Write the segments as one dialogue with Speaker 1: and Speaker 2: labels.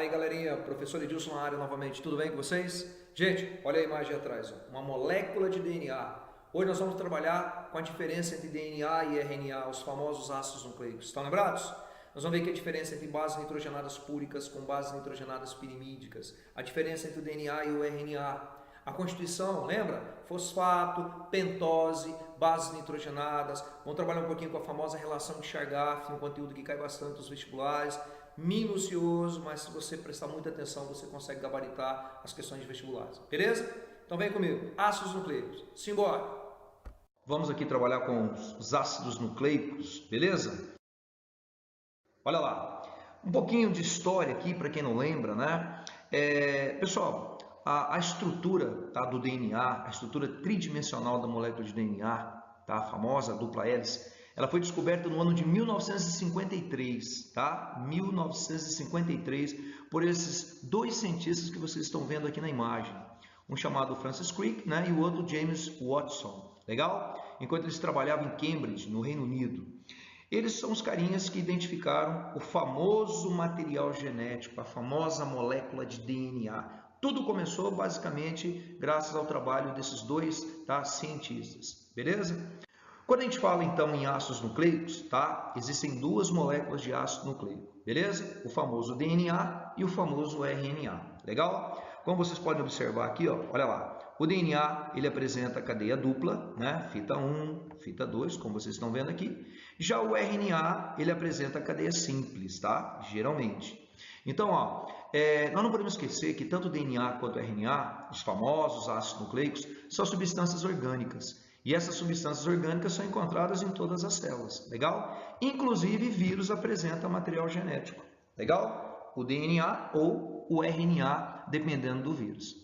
Speaker 1: aí, galerinha, professor Edilson na área novamente, tudo bem com vocês? Gente, olha a imagem atrás, ó. Uma molécula de DNA. Hoje nós vamos trabalhar com a diferença entre DNA e RNA, os famosos ácidos nucleicos. Estão lembrados? Nós vamos ver que a diferença entre bases nitrogenadas púricas com bases nitrogenadas pirimídicas, a diferença entre o DNA e o RNA, a constituição, lembra? Fosfato, pentose, bases nitrogenadas. Vamos trabalhar um pouquinho com a famosa relação de Chargaff, um conteúdo que cai bastante nos vestibulares, minucioso, mas se você prestar muita atenção, você consegue gabaritar as questões de vestibulares. Beleza? Então vem comigo. Ácidos nucleicos. Simbora! Vamos aqui trabalhar com os ácidos nucleicos, beleza? Olha lá, um pouquinho de história aqui para quem não lembra, né? Pessoal, a estrutura, tá, do DNA, a estrutura tridimensional da molécula de DNA, tá, a famosa dupla hélice, ela foi descoberta no ano de 1953, tá? 1953, por esses dois cientistas que vocês estão vendo aqui na imagem. Um chamado Francis Crick, né, e o outro James Watson, legal? Enquanto eles trabalhavam em Cambridge, no Reino Unido. Eles são os carinhas que identificaram o famoso material genético, a famosa molécula de DNA. Tudo começou basicamente graças ao trabalho desses dois, tá, cientistas, beleza? Quando a gente fala então em ácidos nucleicos, tá, existem duas moléculas de ácido nucleico, beleza? O famoso DNA e o famoso RNA, legal? Como vocês podem observar aqui, ó, olha lá, o DNA ele apresenta a cadeia dupla, né? Fita 1, fita 2, como vocês estão vendo aqui. Já o RNA ele apresenta a cadeia simples, tá? Geralmente. Então, ó, nós não podemos esquecer que tanto o DNA quanto o RNA, os famosos ácidos nucleicos, são substâncias orgânicas. E essas substâncias orgânicas são encontradas em todas as células, legal? Inclusive, vírus apresenta material genético, legal? O DNA ou o RNA, dependendo do vírus,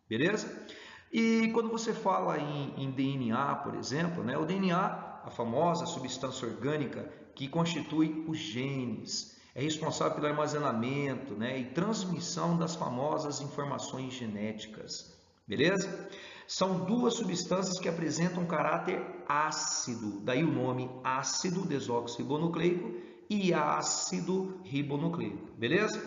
Speaker 1: beleza? E quando você fala em DNA, por exemplo, né, o DNA, a famosa substância orgânica que constitui os genes, é responsável pelo armazenamento, né, e transmissão das famosas informações genéticas, beleza? São duas substâncias que apresentam um caráter ácido, daí o nome ácido desoxirribonucleico e ácido ribonucleico, beleza?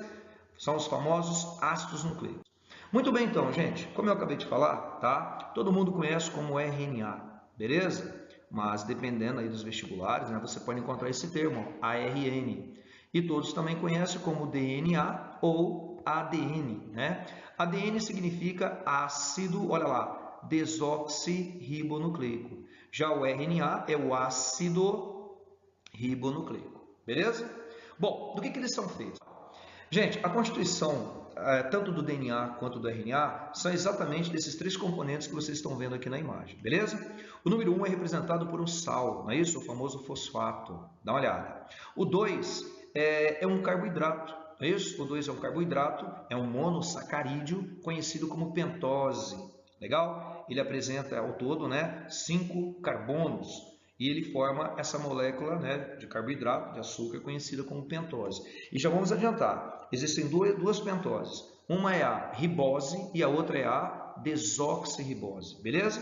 Speaker 1: São os famosos ácidos nucleicos. Muito bem então, gente, como eu acabei de falar, tá? Todo mundo conhece como RNA, beleza? Mas dependendo aí dos vestibulares, né, você pode encontrar esse termo, ARN. E todos também conhecem como DNA ou ADN, né? ADN significa ácido, olha lá, desoxirribonucleico. Já o RNA é o ácido ribonucleico, beleza? Bom, do que eles são feitos? Gente, a constituição tanto do DNA quanto do RNA são exatamente desses três componentes que vocês estão vendo aqui na imagem, beleza? O número 1 é representado por um sal, não é isso? O famoso fosfato. Dá uma olhada. O 2 é um carboidrato, não é isso? O 2 é um carboidrato, é um monossacarídeo conhecido como pentose, legal? Ele apresenta ao todo, né, 5 carbonos. E ele forma essa molécula, né, de carboidrato, de açúcar, conhecida como pentose. E já vamos adiantar, existem duas pentoses. Uma é a ribose e a outra é a desoxirribose, beleza?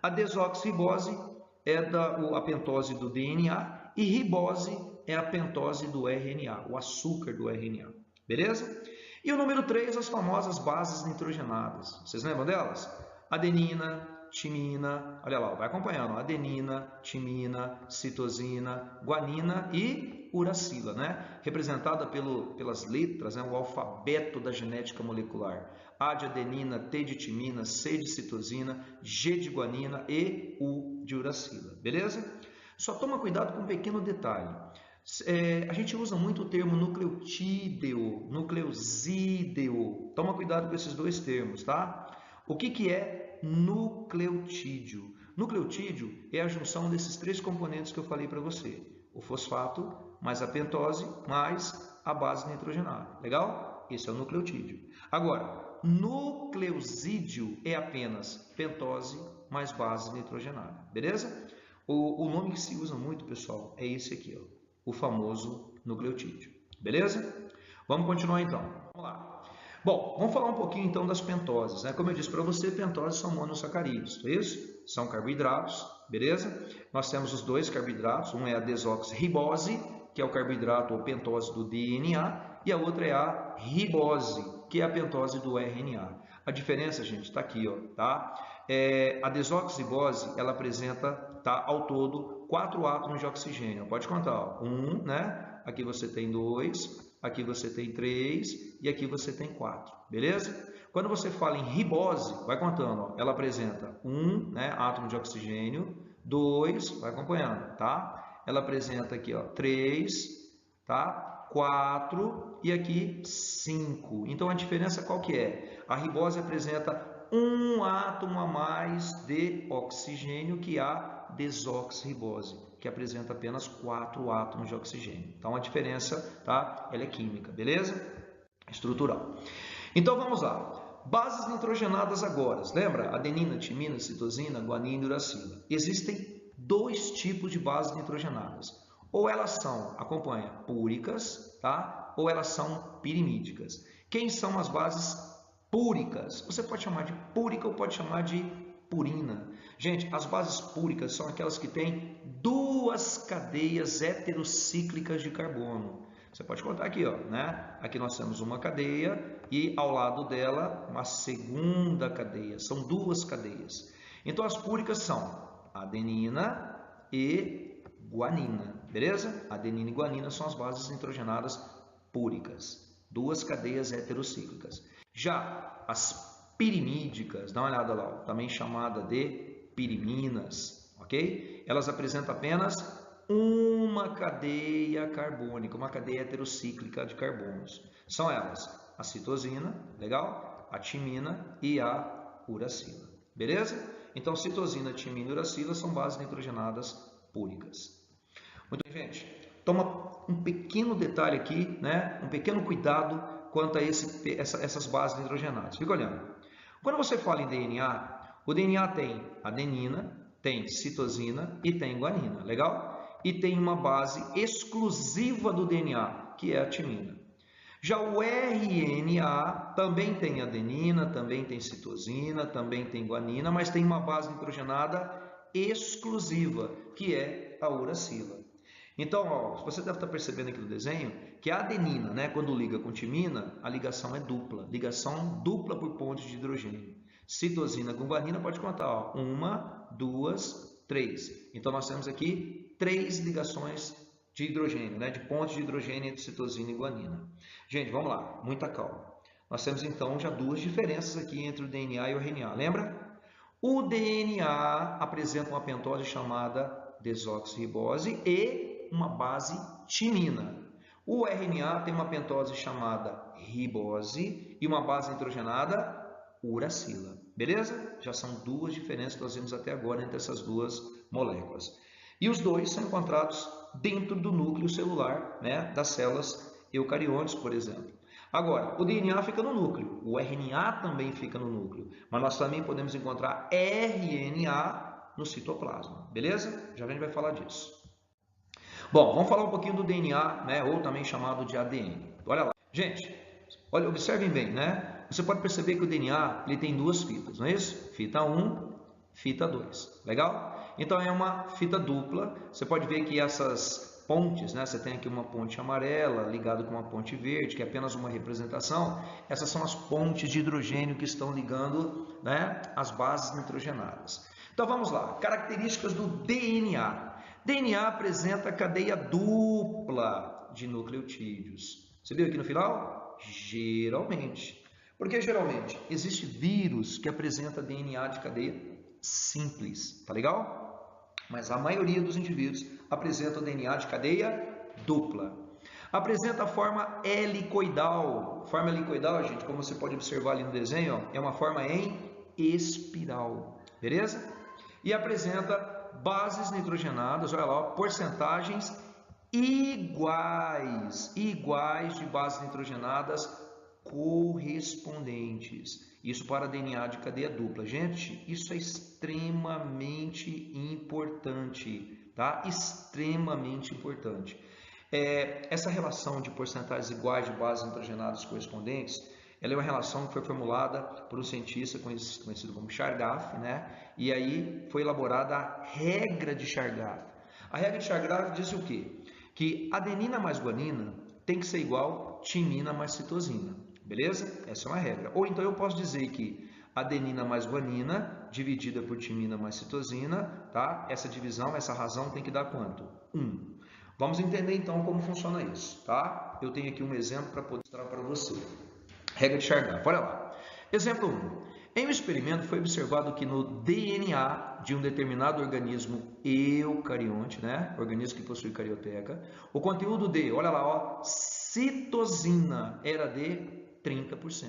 Speaker 1: A desoxirribose é a pentose do DNA e ribose é a pentose do RNA, o açúcar do RNA, beleza? E o número 3, as famosas bases nitrogenadas. Vocês lembram delas? Adenina, timina, olha lá, vai acompanhando, adenina, timina, citosina, guanina e uracila, né? Representada pelas letras, né? O alfabeto da genética molecular. A de adenina, T de timina, C de citosina, G de guanina e U de uracila, beleza? Só toma cuidado com um pequeno detalhe. A gente usa muito o termo nucleotídeo, nucleosídeo. Toma cuidado com esses dois termos, tá? O que é nucleotídeo? Nucleotídeo é a junção desses três componentes que eu falei para você. O fosfato, mais a pentose, mais a base nitrogenada. Legal? Esse é o nucleotídeo. Agora, nucleosídeo é apenas pentose mais base nitrogenada. Beleza? O nome que se usa muito, pessoal, é esse aqui, ó, o famoso nucleotídeo. Beleza? Vamos continuar então. Vamos lá. Bom, vamos falar um pouquinho então das pentoses, né? Como eu disse para você, pentoses são monossacarídeos, é isso? São carboidratos, beleza? Nós temos os dois carboidratos, um é a desoxirribose, que é o carboidrato ou pentose do DNA, e a outra é a ribose, que é a pentose do RNA. A diferença, gente, está aqui, ó, tá? A desoxirribose, ela apresenta, tá, ao todo 4 átomos de oxigênio. Pode contar, ó. 1, né? Aqui você tem 2, aqui você tem 3 e aqui você tem 4, beleza? Quando você fala em ribose, vai contando, ó, ela apresenta 1, né, átomo de oxigênio, 2, vai acompanhando, tá? Ela apresenta aqui, ó, 3, tá? 4 e aqui 5. Então a diferença qual que é? A ribose apresenta um átomo a mais de oxigênio que a desoxirribose, que apresenta apenas 4 átomos de oxigênio. Então a diferença, tá? Ela é química, beleza? Estrutural. Então vamos lá. Bases nitrogenadas agora. Lembra? Adenina, timina, citosina, guanina e uracila. Existem 2 tipos de bases nitrogenadas. Ou elas são, acompanha, púricas, tá? Ou elas são pirimídicas. Quem são as bases púricas? Você pode chamar de púrica ou pode chamar de purina. Gente, as bases púricas são aquelas que têm 2 cadeias heterocíclicas de carbono. Você pode contar aqui, ó, né? Aqui nós temos uma cadeia e ao lado dela uma segunda cadeia. São 2 cadeias. Então as púricas são adenina e guanina, beleza? Adenina e guanina são as bases nitrogenadas púricas, 2 cadeias heterocíclicas. Já as pirimídicas, dá uma olhada lá, também chamada de piriminas, ok? Elas apresentam apenas uma cadeia carbônica, uma cadeia heterocíclica de carbonos. São elas a citosina, legal? A timina e a uracila, beleza? Então citosina, timina e uracila são bases nitrogenadas púricas. Muito bem, gente. Toma um pequeno detalhe aqui, né? Um pequeno cuidado quanto a essas bases nitrogenadas. Fica olhando. Quando você fala em DNA, o DNA tem adenina, tem citosina e tem guanina, legal? E tem uma base exclusiva do DNA, que é a timina. Já o RNA também tem adenina, também tem citosina, também tem guanina, mas tem uma base nitrogenada exclusiva, que é a uracila. Então, ó, você deve estar percebendo aqui no desenho que a adenina, né, quando liga com timina, a ligação é dupla. Ligação dupla por pontos de hidrogênio. Citosina com guanina, pode contar, ó, 1, 2, 3. Então, nós temos aqui 3 ligações de hidrogênio, né, de pontos de hidrogênio entre citosina e guanina. Gente, vamos lá, muita calma. Nós temos, então, já 2 diferenças aqui entre o DNA e o RNA, lembra? O DNA apresenta uma pentose chamada desoxirribose e uma base timina. O RNA tem uma pentose chamada ribose e uma base nitrogenada uracila. Beleza? Já são 2 diferenças que nós vimos até agora entre essas 2 moléculas. E os 2 são encontrados dentro do núcleo celular, né, das células eucariontes, por exemplo. Agora, o DNA fica no núcleo, o RNA também fica no núcleo, mas nós também podemos encontrar RNA no citoplasma, beleza? Já a gente vai falar disso. Bom, vamos falar um pouquinho do DNA, né, ou também chamado de ADN. Olha lá. Gente, olha, observem bem, né? Você pode perceber que o DNA ele tem 2 fitas, não é isso? Fita 1, fita 2. Legal? Então é uma fita dupla. Você pode ver que essas pontes, né? Você tem aqui uma ponte amarela ligada com uma ponte verde, que é apenas uma representação. Essas são as pontes de hidrogênio que estão ligando, né, as bases nitrogenadas. Então vamos lá. Características do DNA. DNA apresenta cadeia dupla de nucleotídeos. Você viu aqui no final? Geralmente. Porque geralmente existe vírus que apresenta DNA de cadeia simples, tá legal? Mas a maioria dos indivíduos apresenta o DNA de cadeia dupla. Apresenta a forma helicoidal. Forma helicoidal, gente, como você pode observar ali no desenho, ó, é uma forma em espiral, beleza? E apresenta bases nitrogenadas, olha lá, porcentagens iguais de bases nitrogenadas correspondentes. Isso para DNA de cadeia dupla. Gente, isso é extremamente importante, tá? Extremamente importante. Essa relação de porcentagens iguais de bases nitrogenadas correspondentes, ela é uma relação que foi formulada por um cientista conhecido como Chargaff, né? E aí foi elaborada a regra de Chargaff. A regra de Chargaff diz o quê? Que adenina mais guanina tem que ser igual timina mais citosina, beleza? Essa é uma regra. Ou então eu posso dizer que adenina mais guanina dividida por timina mais citosina, tá? Essa divisão, essa razão tem que dar quanto? 1. Vamos entender então como funciona isso, tá? Eu tenho aqui um exemplo para poder mostrar para você. Regra de Chargaff, olha lá. Exemplo 1. Em um experimento foi observado que no DNA de um determinado organismo eucarionte, né? Organismo que possui carioteca, o conteúdo de, olha lá, ó, citosina era de 30%.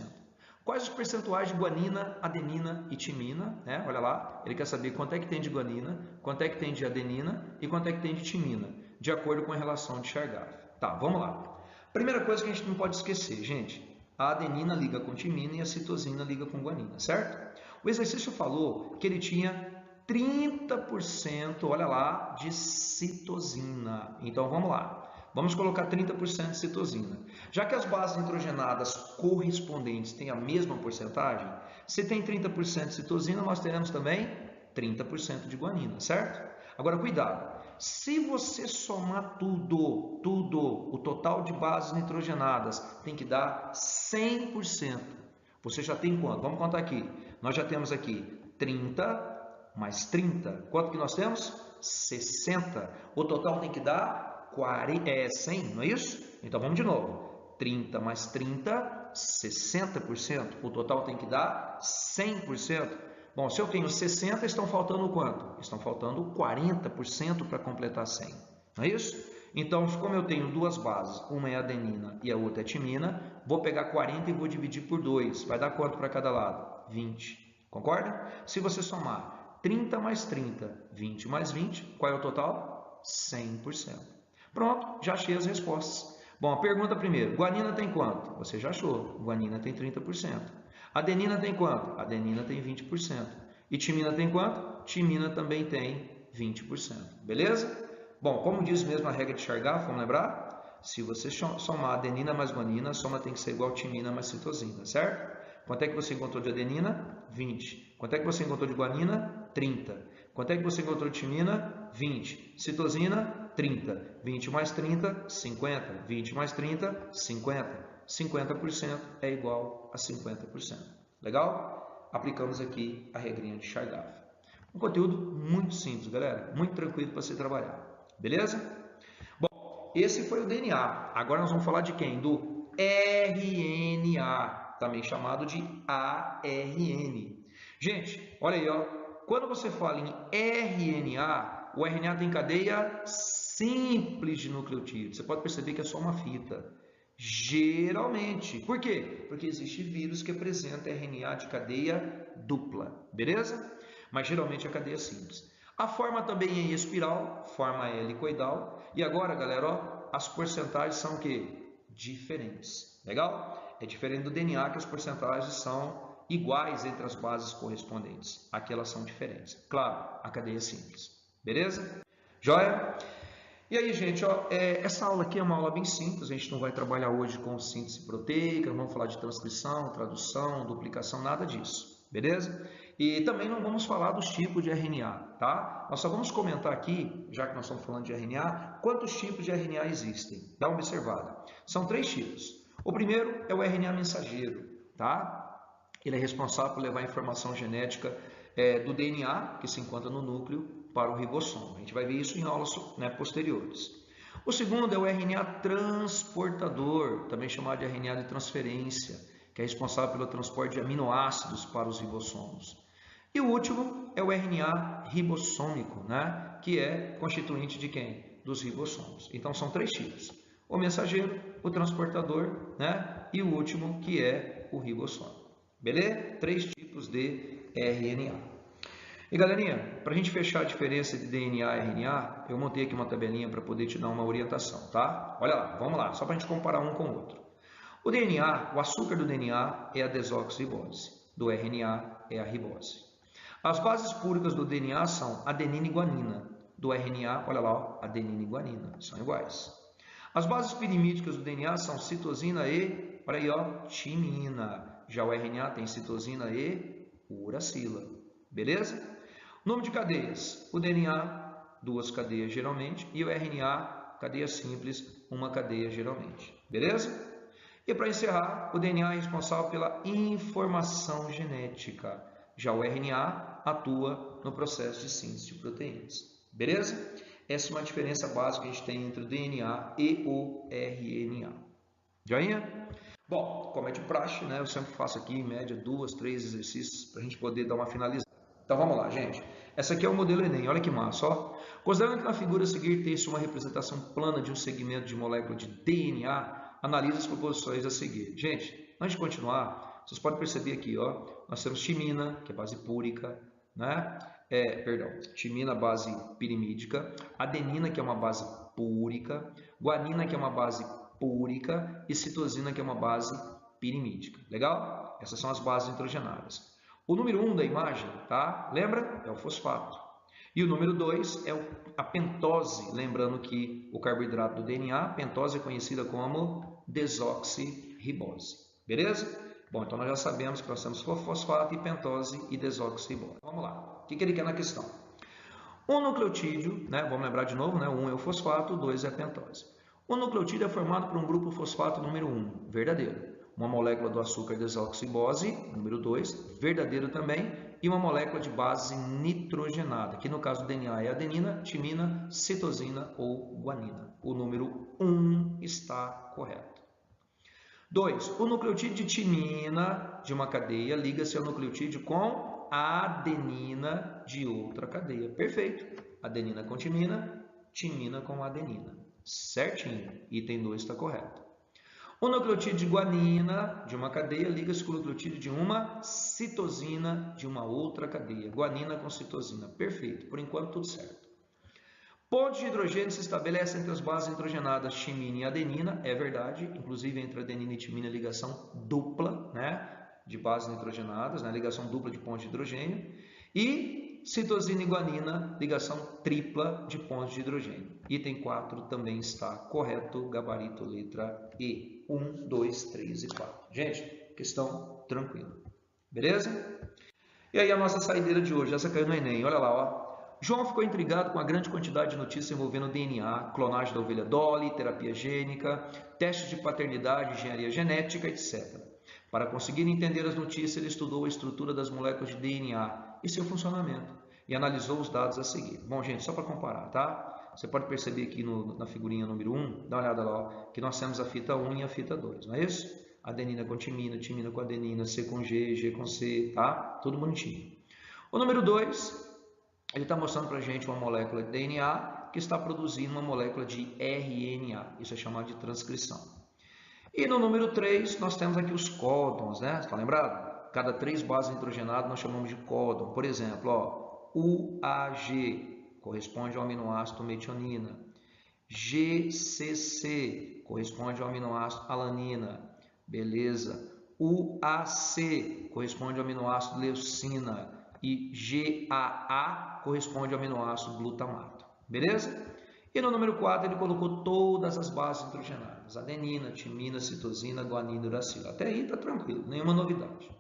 Speaker 1: Quais os percentuais de guanina, adenina e timina, né? Olha lá, ele quer saber quanto é que tem de guanina, quanto é que tem de adenina e quanto é que tem de timina, de acordo com a relação de Chargaff. Tá, vamos lá. Primeira coisa que a gente não pode esquecer, gente, a adenina liga com timina e a citosina liga com guanina, certo? O exercício falou que ele tinha 30%, olha lá, de citosina. Então vamos lá. Vamos colocar 30% de citosina. Já que as bases nitrogenadas correspondentes têm a mesma porcentagem, se tem 30% de citosina, nós teremos também 30% de guanina, certo? Agora, cuidado. Se você somar tudo, o total de bases nitrogenadas tem que dar 100%. Você já tem quanto? Vamos contar aqui. Nós já temos aqui 30 mais 30. Quanto que nós temos? 60. O total tem que dar 100, não é isso? Então vamos de novo. 30 mais 30, 60%. O total tem que dar 100%. Bom, se eu tenho 60, estão faltando quanto? Estão faltando 40% para completar 100. Não é isso? Então, como eu tenho duas bases, uma é adenina e a outra é timina, vou pegar 40 e vou dividir por 2. Vai dar quanto para cada lado? 20. Concorda? Se você somar 30 mais 30, 20 mais 20, qual é o total? 100%. Pronto, já achei as respostas. Bom, a pergunta primeiro, guanina tem quanto? Você já achou, guanina tem 30%. Adenina tem quanto? Adenina tem 20%. E timina tem quanto? Timina também tem 20%. Beleza? Bom, como diz mesmo a regra de Chargaff, vamos lembrar? Se você somar adenina mais guanina, a soma tem que ser igual a timina mais citosina, certo? Quanto é que você encontrou de adenina? 20. Quanto é que você encontrou de guanina? 30. Quanto é que você encontrou de timina? 20. Citosina? 30. 20 mais 30, 50. 20 mais 30, 50. 50% é igual a 50%. Legal? Aplicamos aqui a regrinha de Chargaff. Um conteúdo muito simples, galera. Muito tranquilo para você trabalhar. Beleza? Bom, esse foi o DNA. Agora nós vamos falar de quem? Do RNA, também chamado de ARN. Gente, olha aí, ó. Quando você fala em RNA, o RNA tem cadeia simples de nucleotídeos. Você pode perceber que é só uma fita. Geralmente. Por quê? Porque existe vírus que apresenta RNA de cadeia dupla. Beleza? Mas geralmente é cadeia simples. A forma também é em espiral, forma helicoidal. E agora, galera, ó, as porcentagens são o quê? Diferentes. Legal? É diferente do DNA, que as porcentagens são iguais entre as bases correspondentes. Aqui elas são diferentes. Claro, a cadeia é simples. Beleza? Joia? E aí, gente, ó, essa aula aqui é uma aula bem simples. A gente não vai trabalhar hoje com síntese proteica, não vamos falar de transcrição, tradução, duplicação, nada disso. Beleza? E também não vamos falar dos tipos de RNA, tá? Nós só vamos comentar aqui, já que nós estamos falando de RNA, quantos tipos de RNA existem. Dá uma observada. São 3 tipos. O primeiro é o RNA mensageiro, tá? Ele é responsável por levar a informação genética do DNA, que se encontra no núcleo, para o ribossomo. A gente vai ver isso em aulas posteriores. O segundo é o RNA transportador, também chamado de RNA de transferência, que é responsável pelo transporte de aminoácidos para os ribossomos. E o último é o RNA ribossômico, né? Que é constituinte de quem? Dos ribossomos. Então são 3 tipos. O mensageiro, o transportador, né? E o último que é o ribossômico. Beleza? 3 tipos de RNA. E galerinha, para a gente fechar a diferença de DNA e RNA, eu montei aqui uma tabelinha para poder te dar uma orientação, tá? Olha lá, vamos lá, só para a gente comparar um com o outro. O DNA, o açúcar do DNA é a desoxirribose, do RNA é a ribose. As bases púricas do DNA são adenina e guanina, do RNA, olha lá, ó, adenina e guanina, são iguais. As bases pirimídicas do DNA são citosina e, olha aí, ó, timina. Já o RNA tem citosina e uracila, beleza? Nome de cadeias, o DNA, 2 cadeias geralmente, e o RNA, cadeia simples, 1 cadeia geralmente, beleza? E para encerrar, o DNA é responsável pela informação genética. Já o RNA atua no processo de síntese de proteínas. Beleza? Essa é uma diferença básica que a gente tem entre o DNA e o RNA. Joinha? Bom, como é de praxe, né? Eu sempre faço aqui em média 2, 3 exercícios para a gente poder dar uma finalizada. Então vamos lá, gente. Essa aqui é o modelo Enem, olha que massa, ó. Considerando que na figura a seguir tem uma representação plana de um segmento de molécula de DNA, analise as proposições a seguir. Gente, antes de continuar, vocês podem perceber aqui, ó, nós temos timina, que é base púrica, né? Timina, base pirimídica, adenina, que é uma base púrica, guanina, que é uma base púrica, e citosina, que é uma base pirimídica. Legal? Essas são as bases nitrogenadas. O número 1 da imagem, tá? Lembra? É o fosfato. E o número 2 é a pentose, lembrando que o carboidrato do DNA, a pentose é conhecida como desoxirribose. Beleza? Bom, então nós já sabemos que nós temos fosfato e pentose e desoxirribose. Vamos lá. O que ele quer na questão? Um nucleotídeo, né? Vamos lembrar de novo, né? 1 é o fosfato, 2 é a pentose. O nucleotídeo é formado por um grupo fosfato número 1, verdadeiro. Uma molécula do açúcar desoxirribose, número 2, verdadeiro também, e uma molécula de base nitrogenada, que no caso do DNA é adenina, timina, citosina ou guanina. O número 1 está correto. 2. O nucleotídeo de timina de uma cadeia liga-se ao nucleotídeo com a adenina de outra cadeia. Perfeito. Adenina com timina, timina com adenina. Certinho. Item 2 está correto. O nucleotídeo de guanina de uma cadeia liga-se com o nucleotídeo de uma citosina de uma outra cadeia. Guanina com citosina. Perfeito. Por enquanto, tudo certo. Pontos de hidrogênio se estabelecem entre as bases nitrogenadas timina e adenina. É verdade. Inclusive, entre adenina e timina, ligação dupla, né? De bases nitrogenadas, né? Ligação dupla de pontos de hidrogênio. E citosina e guanina, ligação tripla de pontos de hidrogênio. Item 4 também está correto, gabarito letra E. 1, 2, 3 e 4. Gente, questão tranquila. Beleza? E aí a nossa saideira de hoje, essa caiu no Enem, olha lá, ó. João ficou intrigado com a grande quantidade de notícias envolvendo DNA, clonagem da ovelha Dolly, terapia gênica, testes de paternidade, engenharia genética, etc. Para conseguir entender as notícias, ele estudou a estrutura das moléculas de DNA e seu funcionamento e analisou os dados a seguir. Bom, gente, só para comparar, tá? Você pode perceber aqui na figurinha número 1, dá uma olhada lá, ó, que nós temos a fita 1 e a fita 2, não é isso? Adenina com timina, timina com adenina, C com G, G com C, tá? Tudo bonitinho. O número 2, ele está mostrando para a gente uma molécula de DNA que está produzindo uma molécula de RNA. Isso é chamado de transcrição. E no número 3, nós temos aqui os códons, né? Está lembrado? Cada 3 bases nitrogenadas nós chamamos de códon. Por exemplo, ó, UAG corresponde ao aminoácido metionina. GCC corresponde ao aminoácido alanina. Beleza. UAC corresponde ao aminoácido leucina. E GAA corresponde ao aminoácido glutamato. Beleza? E no número 4 ele colocou todas as bases nitrogenadas. Adenina, timina, citosina, guanina e uracila. Até aí está tranquilo, nenhuma novidade.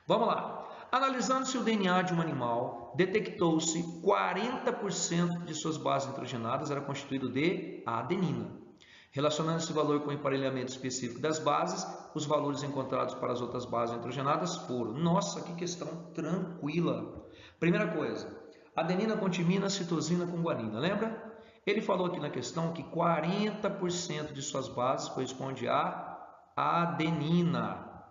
Speaker 1: Vamos lá. Analisando-se o DNA de um animal, detectou-se 40% de suas bases nitrogenadas era constituído de adenina. Relacionando esse valor com o emparelhamento específico das bases, os valores encontrados para as outras bases nitrogenadas foram... Nossa, que questão tranquila! Primeira coisa, adenina com timina, citosina com guanina, lembra? Ele falou aqui na questão que 40% de suas bases corresponde a adenina.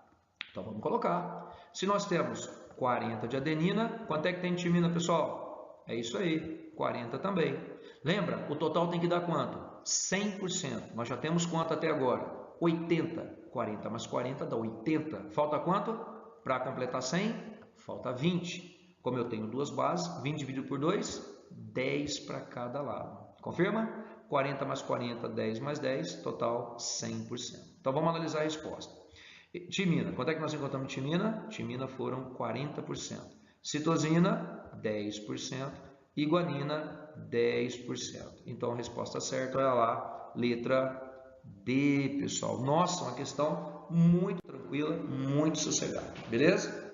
Speaker 1: Então vamos colocar. Se nós temos 40 de adenina, quanto é que tem de timina, pessoal? É isso aí, 40 também. Lembra? O total tem que dar quanto? 100%. Nós já temos quanto até agora? 80. 40 mais 40 dá 80. Falta quanto? Para completar 100, falta 20. Como eu tenho duas bases, 20 dividido por 2, 10 para cada lado. Confirma? 40 mais 40, 10 mais 10, total 100%. Então vamos analisar a resposta. Timina, quanto é que nós encontramos de timina? Timina foram 40%. Citosina, 10%. E guanina, 10%. Então a resposta certa é lá, letra D, pessoal. Nossa, uma questão muito tranquila, muito sossegada. Beleza?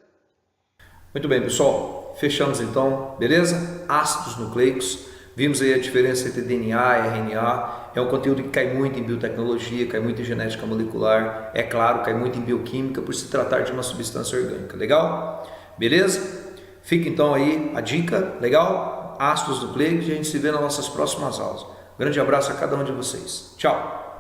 Speaker 1: Muito bem, pessoal. Fechamos então, beleza? Ácidos nucleicos. Vimos aí a diferença entre DNA e RNA. É um conteúdo que cai muito em biotecnologia, cai muito em genética molecular, é claro, cai muito em bioquímica por se tratar de uma substância orgânica. Legal? Beleza? Fica então aí a dica, legal? Ácidos nucleicos, e a gente se vê nas nossas próximas aulas. Grande abraço a cada um de vocês. Tchau!